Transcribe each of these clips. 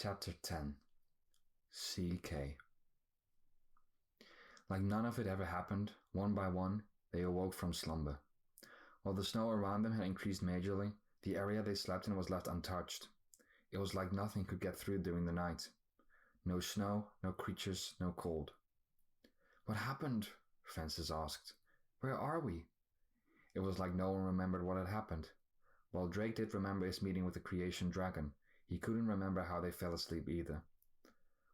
Chapter 10 CK. Like none of it ever happened, one by one, they awoke from slumber. While the snow around them had increased majorly, the area they slept in was left untouched. It was like nothing could get through during the night. No snow, no creatures, no cold. "What happened?" Francis asked. "Where are we?" It was like no one remembered what had happened. While Drake did remember his meeting with the creation dragon, he couldn't remember how they fell asleep either.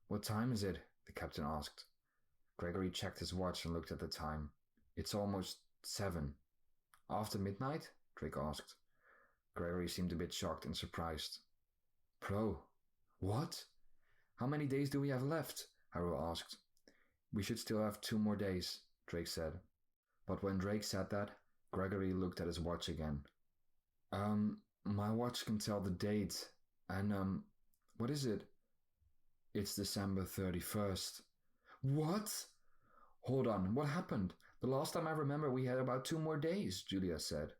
"What time is it?" the captain asked. Gregory checked his watch and looked at the time. "It's almost 7. "After midnight?" Drake asked. Gregory seemed a bit shocked and surprised. "Bro, what? How many days do we have left?" Haru asked. "We should still have 2 more days," Drake said. But when Drake said that, Gregory looked at his watch again. My watch can tell the date, and, what is it?" "It's December 31st. "What? Hold on, what happened? The last time I remember we had about 2 more days," Julia said.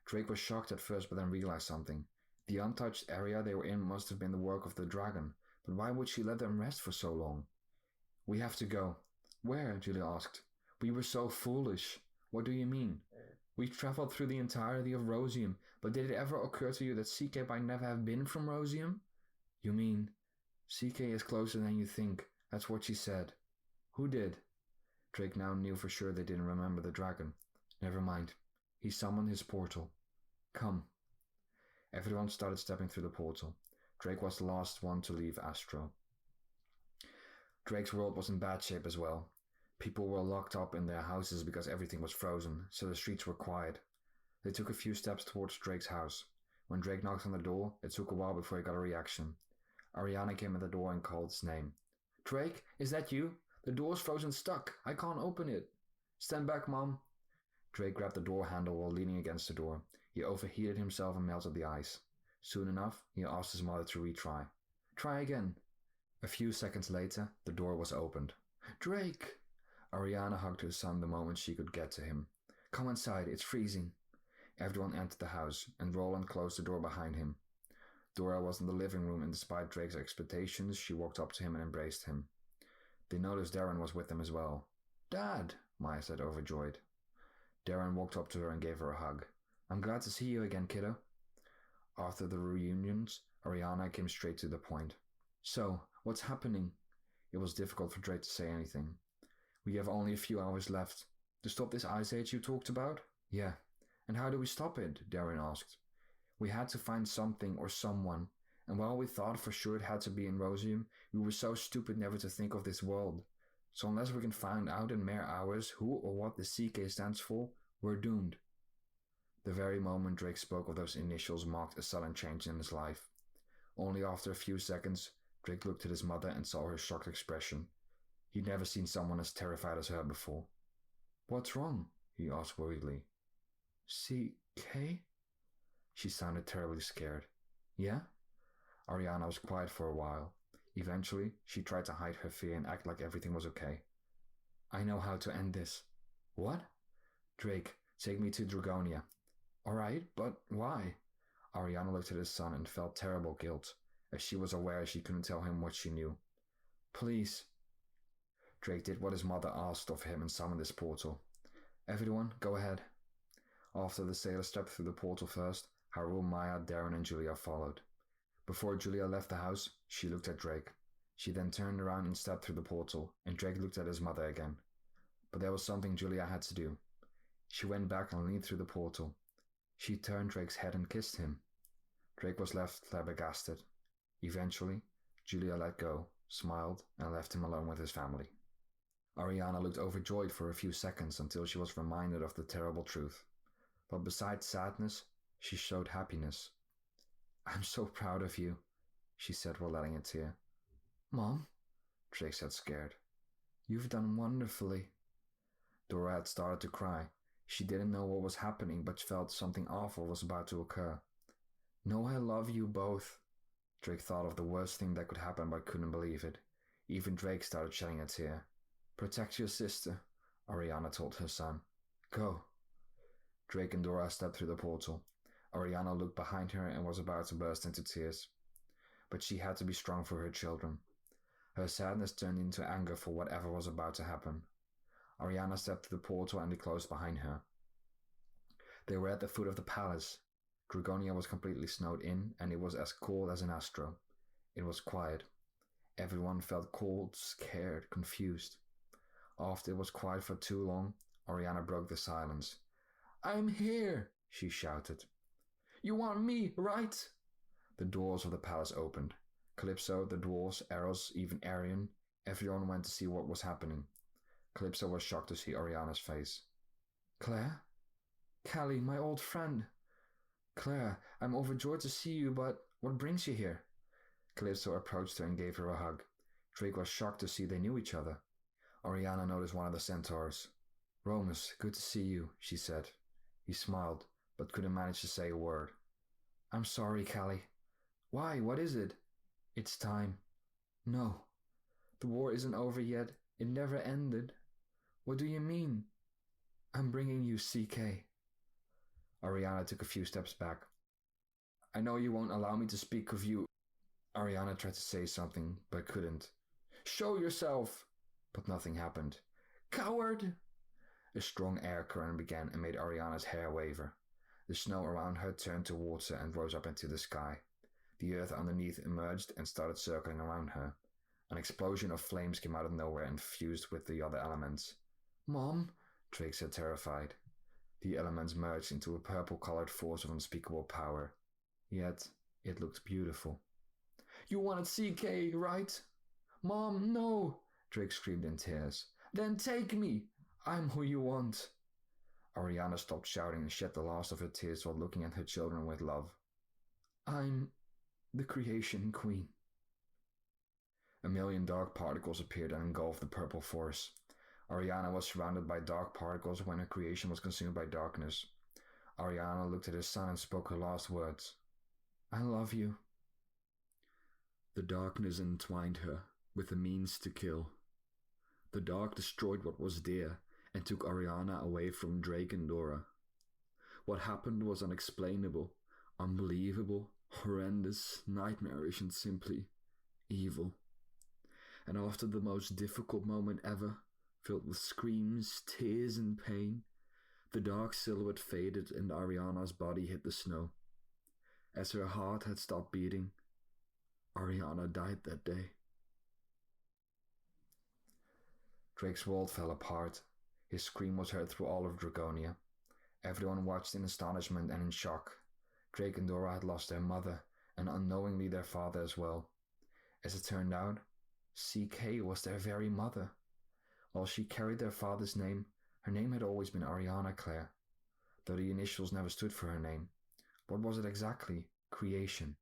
Drake was shocked at first but then realized something. The untouched area they were in must have been the work of the dragon, but why would she let them rest for so long? "We have to go." "Where?" Julia asked. "We were so foolish." "What do you mean?" "We traveled through the entirety of Rosium, but did it ever occur to you that CK might never have been from Rosium?" "You mean?" "CK is closer than you think. That's what she said." "Who did?" Drake now knew for sure they didn't remember the dragon. Never mind. He summoned his portal. "Come." Everyone started stepping through the portal. Drake was the last one to leave Astro. Drake's world was in bad shape as well. People were locked up in their houses because everything was frozen, so the streets were quiet. They took a few steps towards Drake's house. When Drake knocked on the door, it took a while before he got a reaction. Ariana came at the door and called his name. "Drake, is that you? The door's frozen stuck. I can't open it." "Stand back, Mom." Drake grabbed the door handle while leaning against the door. He overheated himself and melted the ice. Soon enough, he asked his mother to retry. "Try again." A few seconds later, the door was opened. "Drake!" Ariana hugged her son the moment she could get to him. "Come inside, it's freezing." Everyone entered the house, and Roland closed the door behind him. Dora was in the living room, and despite Drake's expectations, she walked up to him and embraced him. They noticed Darren was with them as well. "Dad!" Maya said, overjoyed. Darren walked up to her and gave her a hug. "I'm glad to see you again, kiddo." After the reunions, Ariana came straight to the point. "So, what's happening?" It was difficult for Drake to say anything. "We have only a few hours left. To stop this ice age you talked about?" "Yeah." "And how do we stop it?" Darren asked. "We had to find something or someone, and while we thought for sure it had to be in Rosium, we were so stupid never to think of this world. So unless we can find out in mere hours who or what the CK stands for, we're doomed." The very moment Drake spoke of those initials marked a sudden change in his life. Only after a few seconds, Drake looked at his mother and saw her shocked expression. He'd never seen someone as terrified as her before. "What's wrong?" he asked worriedly. "CK?" She sounded terribly scared. "Yeah?" Ariana was quiet for a while. Eventually, she tried to hide her fear and act like everything was okay. "I know how to end this." "What?" "Drake, take me to Dragonia." "All right, but why?" Ariana looked at his son and felt terrible guilt, as she was aware she couldn't tell him what she knew. "Please." Drake did what his mother asked of him and summoned his portal. "Everyone, go ahead." After the sailor stepped through the portal first, Haru, Maya, Darren, and Julia followed. Before Julia left the house, she looked at Drake. She then turned around and stepped through the portal, and Drake looked at his mother again. But there was something Julia had to do. She went back and leaned through the portal. She turned Drake's head and kissed him. Drake was left flabbergasted. Eventually, Julia let go, smiled, and left him alone with his family. Ariana looked overjoyed for a few seconds until she was reminded of the terrible truth. But besides sadness, she showed happiness. "I'm so proud of you," she said while letting a tear. "Mom?" Drake said, scared. "You've done wonderfully." Dora had started to cry. She didn't know what was happening, but felt something awful was about to occur. "No, I love you both." Drake thought of the worst thing that could happen but couldn't believe it. Even Drake started shedding a tear. "Protect your sister," Ariana told her son. "Go." Drake and Dora stepped through the portal. Ariana looked behind her and was about to burst into tears. but she had to be strong for her children. Her sadness turned into anger for whatever was about to happen. Ariana stepped to the portal and it closed behind her. They were at the foot of the palace. Dragonia was completely snowed in, and it was as cold as an astro. It was quiet. Everyone felt cold, scared, confused. After it was quiet for too long, Ariana broke the silence. "I'm here!" she shouted. "You want me, right?" The doors of the palace opened. Calypso, the dwarves, Eros, even Arian, everyone went to see what was happening. Calypso was shocked to see Ariana's face. "Claire? Callie, my old friend." "Claire, I'm overjoyed to see you, but what brings you here?" Calypso approached her and gave her a hug. Drake was shocked to see they knew each other. Ariana noticed one of the centaurs. "Romus, good to see you," she said. He smiled, but couldn't manage to say a word. "I'm sorry, Callie." "Why? What is it?" "It's time." "No. The war isn't over yet. It never ended." "What do you mean?" "I'm bringing you CK." Ariana took a few steps back. "I know you won't allow me to speak of you." Ariana tried to say something, but couldn't. "Show yourself!" But nothing happened. "Coward!" A strong air current began and made Ariana's hair waver. The snow around her turned to water and rose up into the sky. The earth underneath emerged and started circling around her. An explosion of flames came out of nowhere and fused with the other elements. "Mom," Drake said, terrified. The elements merged into a purple-colored force of unspeakable power. Yet, it looked beautiful. "You wanted CK, right?" "Mom, no!" Drake screamed in tears. "Then take me! I'm who you want." Ariana stopped shouting and shed the last of her tears while looking at her children with love. "I'm the Creation Queen." A million dark particles appeared and engulfed the purple force. Ariana was surrounded by dark particles when her creation was consumed by darkness. Ariana looked at her son and spoke her last words. "I love you." The darkness entwined her with the means to kill. The dark destroyed what was dear and took Ariana away from Drake and Dora. What happened was unexplainable, unbelievable, horrendous, nightmarish, and simply evil. And after the most difficult moment ever, filled with screams, tears, and pain, the dark silhouette faded and Ariana's body hit the snow. As her heart had stopped beating, Ariana died that day. Drake's world fell apart. His scream was heard through all of Dragonia. Everyone watched in astonishment and in shock. Drake and Dora had lost their mother, and unknowingly their father as well. As it turned out, CK was their very mother. While she carried their father's name, her name had always been Ariana Claire, though the initials never stood for her name. What was it exactly? Creation.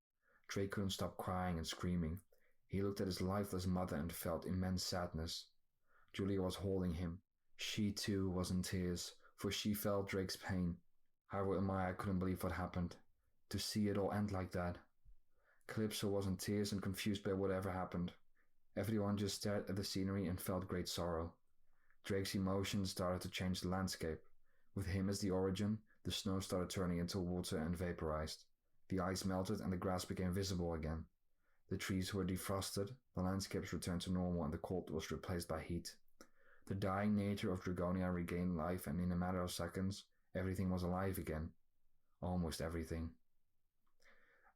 Drake couldn't stop crying and screaming. He looked at his lifeless mother and felt immense sadness. Julia was holding him. She too was in tears, for she felt Drake's pain. However, Amaya couldn't believe what happened. To see it all end like that. Calypso was in tears and confused by whatever happened. Everyone just stared at the scenery and felt great sorrow. Drake's emotions started to change the landscape. With him as the origin, the snow started turning into water and vaporized. The ice melted and the grass became visible again. The trees were defrosted, the landscapes returned to normal and the cold was replaced by heat. The dying nature of Dragonia regained life and in a matter of seconds, everything was alive again. Almost everything.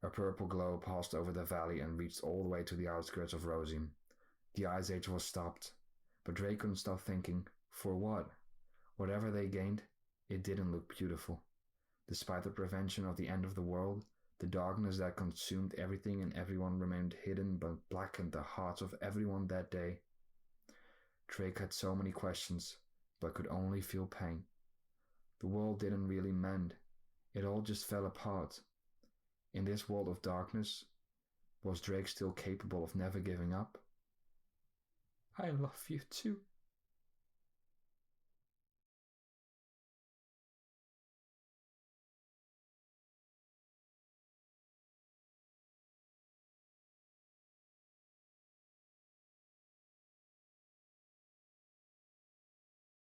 A purple glow passed over the valley and reached all the way to the outskirts of Rosine. The Ice Age was stopped, but Drake couldn't stop thinking, for what? Whatever they gained, it didn't look beautiful. Despite the prevention of the end of the world, the darkness that consumed everything and everyone remained hidden but blackened the hearts of everyone that day. Drake had so many questions, but could only feel pain. The world didn't really mend. It all just fell apart. In this world of darkness, was Drake still capable of never giving up? "I love you too,"